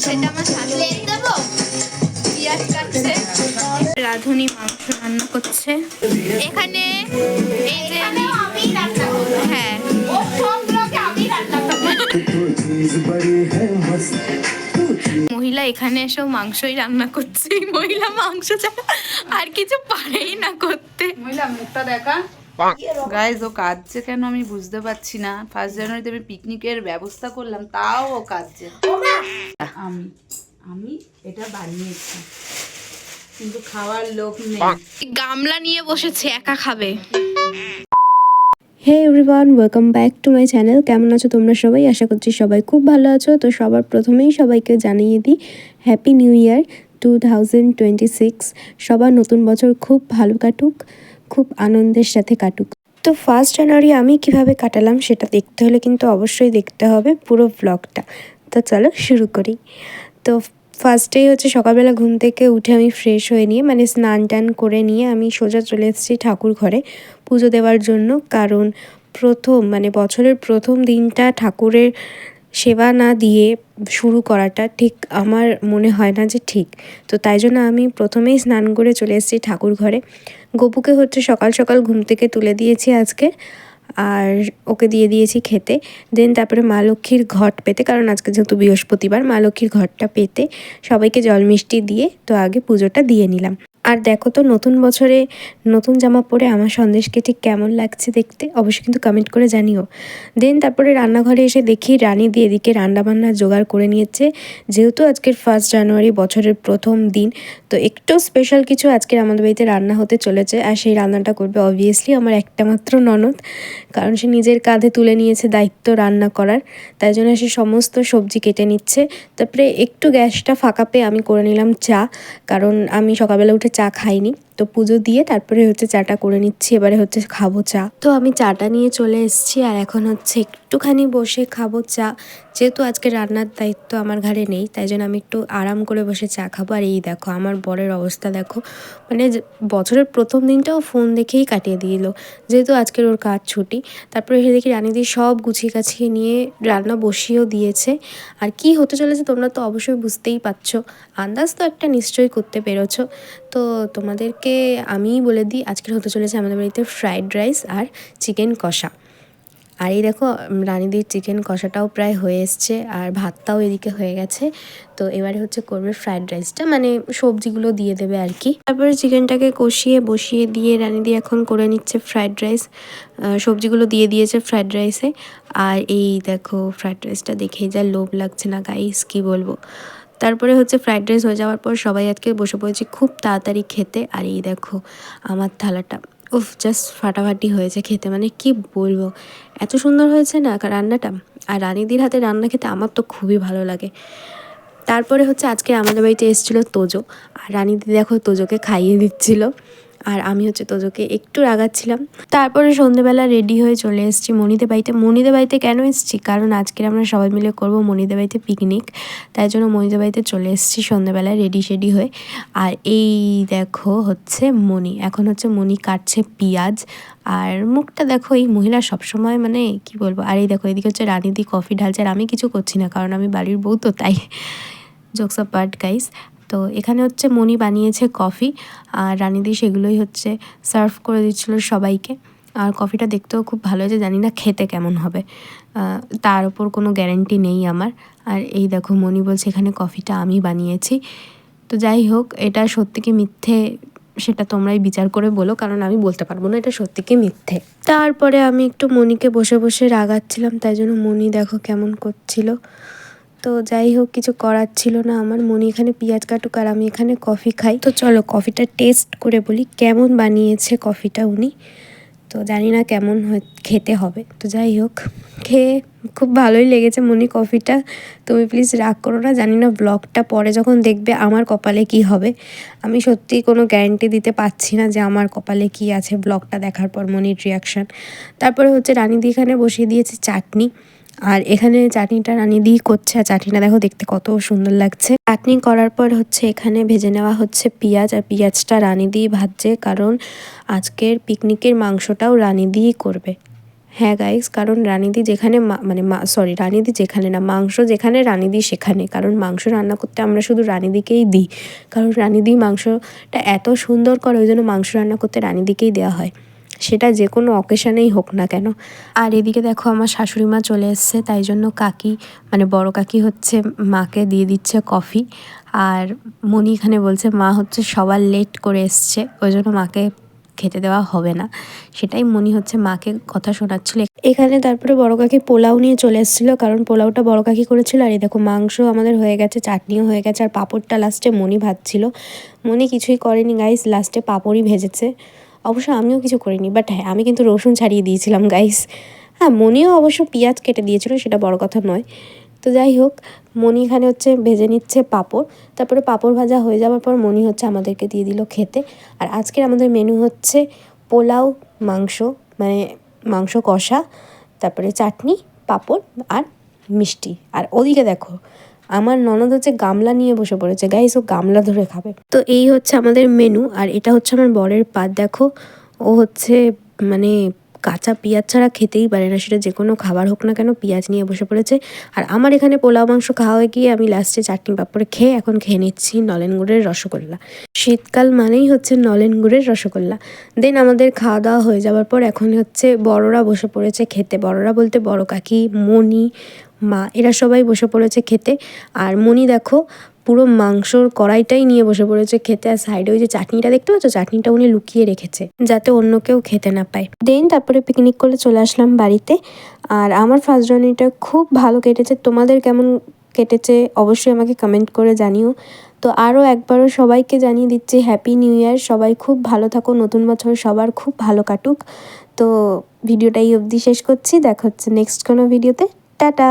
সেটা আমার শাশুড়ি দেবো পেঁয়াজ কাটছে, রাঁধুনি মাংস রান্না করছে এখানে। এই যে হ্যাঁ মহিলা এখানে এসেও মাংসই রান্না করছে। মহিলা মাংস ছাড়া আর কিছু পারেই না করতে। মহিলা মুখটা দেখা গাইজ, ও কাঁদছে কেন আমি বুঝতে পারছি না। 1 জানুয়ারিতে আমি পিকনিকের ব্যবস্থা করলাম, তাও ও কাঁদছে। আমি আমি এটা বানিয়েছি কিন্তু খাওয়ার লোক নেই। গামলা নিয়ে বসেছে, একা খাবে। Hey everyone, welcome back to my channel. কেমন আছো তোমরা সবাই? আশা করছি সবাই খুব ভালো আছো। তো সবার প্রথমেই সবাইকে জানিয়ে দিই হ্যাপি নিউ ইয়ার 2026। সবার নতুন বছর খুব ভালো কাটুক, খুব আনন্দের সাথে কাটুক। তো 1 জানুয়ারি আমি কিভাবে কাটালাম সেটা দেখতে হলে কিন্তু অবশ্যই দেখতে হবে পুরো ব্লগটা। তো চলো শুরু করি। তো ফার্স্টেই হচ্ছে সকালবেলা ঘুম থেকে উঠে আমি ফ্রেশ হয়ে নিয়ে মানে স্নান টান করে নিয়ে আমি সোজা চলে এসেছি ঠাকুর ঘরে পুজো দেওয়ার জন্য। কারণ মানে বছরের প্রথম দিনটা ঠাকুরের সেবা না দিয়ে শুরু করাটা ঠিক আমার মনে হয় না যে ঠিক। তো তাই জন্য আমি প্রথমেই স্নান করে চলে এসেছি ঠাকুর ঘরে। গপুকে হচ্ছে সকাল সকাল ঘুম থেকে তুলে দিয়েছি আজকে, আর ওকে দিয়ে দিয়েছি খেতে। দেন তারপরে মা লক্ষ্মীর ঘট পেতে, কারণ আজকে যেহেতু বৃহস্পতিবার, মা লক্ষ্মীর ঘটটা পেতে সবাইকে জল মিষ্টি দিয়ে তো আগে পুজোটা দিয়ে নিলাম। আর দেখো তো নতুন বছরে নতুন জামা পরে আমার সন্দেশকে ঠিক কেমন লাগছে দেখতে, অবশ্যই কিন্তু কমেন্ট করে জানিও। দেন তারপরে রান্নাঘরে এসে দেখি রানী দিয়ে এদিকে রান্নাবান্না জোগাড় করে নিয়েছে। যেহেতু আজকের 1 জানুয়ারি বছরের প্রথম দিন, তো একটু স্পেশাল কিছু আজকের আমাদের বাড়িতে রান্না হতে চলেছে। আর সেই রান্নাটা করবে অবভিয়াসলি আমার একটা মাত্র ননদ, কারণ সে নিজের কাঁধে তুলে নিয়েছে দায়িত্ব রান্না করার। তাই জন্য সে সমস্ত সবজি কেটে নিচ্ছে। তারপরে একটু গ্যাসটা ফাঁকা পেয়ে আমি করে নিলাম চা, কারণ আমি সকালবেলা উঠে চা খাইনি। তো পুজো দিয়ে তারপরে হচ্ছে চাটা করে নিচ্ছি, এবারে হচ্ছে খাবো চা। তো আমি চাটা নিয়ে চলে এসেছি আর এখন হচ্ছে একটুখানি বসে খাবো চা। যেহেতু আজকে রান্নার দায়িত্ব আমার ঘাড়ে নেই, তাই জন্য আমি একটু আরাম করে বসে চা খাবো। আর এই দেখো আমার বরের অবস্থা দেখো, মানে বছরের প্রথম দিনটাও ফোন দেখেই কাটিয়ে দিল, যেহেতু আজকের ওর কাজ ছুটি। তারপরে এসে দেখি রানীদি সব গুছিয়ে কাছিয়ে নিয়ে রান্না বসিয়েও দিয়েছে। আর কি হতে চলেছে তোমরা তো অবশ্যই বুঝতেই পারছো, আন্দাজ তো একটা নিশ্চয়ই করতে পেরেছো। তো তোমাদেরকে আমিই বলে দিই, আজকের হতে চলেছে আমাদের বাড়িতে ফ্রাইড রাইস আর চিকেন কষা। আর এই দেখো রানীদির চিকেন কষাটাও প্রায় হয়ে এসছে আর ভাতটাও এদিকে হয়ে গেছে। তো এবারে হচ্ছে করবে ফ্রাইড রাইসটা, মানে সবজিগুলো দিয়ে দেবে আর কি। তারপরে চিকেনটাকে কষিয়ে বসিয়ে দিয়ে রানীদি এখন করে নিচ্ছে ফ্রাইড রাইস, সবজিগুলো দিয়ে দিয়েছে ফ্রাইড রাইসে। আর এই দেখো ফ্রাইড রাইসটা দেখেই যা লোভ লাগছে না গাইস, কি বলবো। তারপরে হচ্ছে ফ্রাইড রাইস হয়ে যাওয়ার পর সবাই আজকে বসে পড়েছি খুব তাড়াতাড়ি খেতে। আর এই দেখো আমার থালাটা উফ জাস্ট ফাটাফাটি হয়েছে খেতে, মানে কি বলবো, এত সুন্দর হয়েছে না রান্নাটা। আর রানীদির হাতে রান্না খেতে আমার তো খুবই ভালো লাগে। তারপরে হচ্ছে আজকে আমাদের বাড়িতে এসেছিলো তোজো, আর রানীদি দেখো তোজোকে খাইয়ে দিচ্ছিল, আর আমি হচ্ছে তোজোকে একটু রাগাচ্ছিলাম। তারপরে সন্ধেবেলা রেডি হয়ে চলে এসেছি মনিদের বাড়িতে। মনিদের বাড়িতে কেন এসেছি, কারণ আজকে আমরা সবাই মিলে করব মনিদের বাড়িতে পিকনিক, তাই জন্য মনিদের বাড়িতে চলে এসেছি সন্ধেবেলায় রেডি শেডি হয়ে। আর এই দেখো হচ্ছে মনি, এখন হচ্ছে মনি কাটছে পেঁয়াজ। আর মুখটা দেখো, এই মহিলা সবসময় মানে কি বলবো। আর এই দেখো এদিকে হচ্ছে রানীদি কফি ঢালছে, আর আমি কিছু করছি না কারণ আমি বাড়ির বউ, তো তাই জোকস অফ পার্ট গাইস। তো এখানে হচ্ছে মনি বানিয়েছে কফি, আর রানীদি সেগুলোই হচ্ছে সার্ভ করে দিচ্ছিল সবাইকে। আর কফিটা দেখতেও খুব ভালো হয়েছে, জানি না খেতে কেমন হবে, তার ওপর কোনো গ্যারান্টি নেই আমার। আর এই দেখো মনি বলছে এখানে কফিটা আমি বানিয়েছি। তো যাই হোক, এটা সত্যি কি মিথ্যে সেটা তোমরাই বিচার করে বলো, কারণ আমি বলতে পারবো না এটা সত্যি কি মিথ্যে। তারপরে আমি একটু মনিকে বসে বসে রাগাচ্ছিলাম, তাই জন্য মনি দেখো কেমন করছিল। তো যাই হোক, কিছু করার ছিল না আমার। মনি এখানে পেঁয়াজ কাটুক আর আমি এখানে কফি খাই। তো চলো কফিটা টেস্ট করে বলি কেমন বানিয়েছে কফিটা উনি। তো জানি না কেমন খেতে হবে, তো যাই হোক খেয়ে খুব ভালোই লেগেছে মনি কফিটা। তুমি প্লিজ রাগ করো না, জানি না ব্লগটা পরে যখন দেখবে আমার কপালে কি হবে। আমি সত্যিই কোনো গ্যারান্টি দিতে পারছি না যে আমার কপালে কি আছে ব্লগটা দেখার পর মনির রিয়াকশান। তারপরে হচ্ছে রানীদি এখানে বসিয়ে দিয়েছে চাটনি, আর এখানে চাটনিটা রানীদিই করছে। আর চাটনিটা দেখো দেখতে কত সুন্দর লাগছে। চাটনি করার পর হচ্ছে এখানে ভেজে নেওয়া হচ্ছে পেঁয়াজ, আর পেঁয়াজটা রানীদিই ভাজছে, কারণ আজকের পিকনিকের মাংসটাও রানীদিই করবে। হ্যাঁ গাইস, কারণ রানিদি যেখানে রানিদি যেখানে না, মাংস যেখানে রানিদি সেখানে। কারণ মাংস রান্না করতে আমরা শুধু রানিদিকেই দিই, কারণ রানিদি মাংসটা এত সুন্দর করে, ওই জন্য মাংস রান্না করতে রানিদিকেই দেওয়া হয়, সেটা যে কোনো অকেশানেই হোক না কেন। আর এদিকে দেখো আমার শাশুড়ি মা চলে এসছে, তাই জন্য কাকি বড় কাকি হচ্ছে মাকে দিয়ে দিচ্ছে কফি। আর মনি এখানে বলছে মা হচ্ছে সবার লেট করে এসছে, ওই জন্য মাকে খেতে দেওয়া হবে না, সেটাই মনি হচ্ছে মাকে কথা শোনাচ্ছিল এখানে। তারপরে বড় কাকি পোলাও নিয়ে চলে এসেছিলো, কারণ পোলাওটা বড় কাকি করেছিল। আর এই দেখো মাংস আমাদের হয়ে গেছে, চাটনিও হয়ে গেছে, আর পাঁপড়টা লাস্টে মনি ভাজছিল। মনি কিছুই করেনি গাইস, লাস্টে পাঁপড়ই ভেজেছে। অবশ্য আমিও কিছু করিনি, বাট হ্যাঁ আমি কিন্তু রসুন ছাড়িয়ে দিয়েছিলাম গাইস। হ্যাঁ মনিও অবশ্য পেঁয়াজ কেটে দিয়েছিল, সেটা বড় কথা নয়। তো যাই হোক, মনি এখানে হচ্ছে ভেজে নিচ্ছে পাঁপড়। তারপরে পাঁপড় ভাজা হয়ে যাওয়ার পর মনি হচ্ছে আমাদেরকে দিয়ে দিল খেতে। আর আজকের আমাদের মেনু হচ্ছে পোলাও, মাংস মাংস কষা, তারপরে চাটনি, পাঁপড় আর মিষ্টি। আর ওদিকে দেখো আমার ননদ হচ্ছে গামলা নিয়ে বসে পড়েছে গাইস, ও গামলা ধরে খাবে। তো এই হচ্ছে আমাদের মেনু। আর এটা হচ্ছে আমার বরের পাত, দেখো ও হচ্ছে কাঁচা পেঁয়াজ ছাড়া খেতেই পারে না, সেটা যে কোনো খাবার হোক না কেন পেঁয়াজ নিয়ে বসে পড়েছে। আর আমার এখানে পোলাও মাংস খাওয়া হয়ে গিয়ে আমি লাস্টে চাটনি পাঁপড় খেয়ে এখন খেয়ে নিচ্ছি নলেন গুড়ের রসগোল্লা। শীতকাল মানেই হচ্ছে নলেন গুড়ের রসগোল্লা। দেন আমাদের খাওয়া দাওয়া হয়ে যাওয়ার পর এখন হচ্ছে বড়রা বসে পড়েছে খেতে। বড়রা বলতে বড় কাকি, মনি, মা, এরা সবাই বসে পড়েছে খেতে। আর মনি দেখো পুরো মাংসর কড়াইটাই নিয়ে বসে পড়েছে খেতে। আর সাইডে ওই যে চাটনিটা দেখতে পাচ্ছ, চাটনিটা উনি লুকিয়ে রেখেছে যাতে অন্য কেউ খেতে না পায়। দেন তারপরে পিকনিক করে চলে আসলাম বাড়িতে। আর আমার ফার্স্ট জার্নিটা খুব ভালো কেটেছে। তোমাদের কেমন কেটেছে অবশ্যই আমাকে কমেন্ট করে জানিও। তো আরও একবারও সবাইকে জানিয়ে দিচ্ছি হ্যাপি নিউ ইয়ার। সবাই খুব ভালো থাকো, নতুন বছর সবার খুব ভালো কাটুক। তো ভিডিওটা এই অবধি শেষ করছি, দেখা হচ্ছে নেক্সট কোনো ভিডিওতে। টাটা।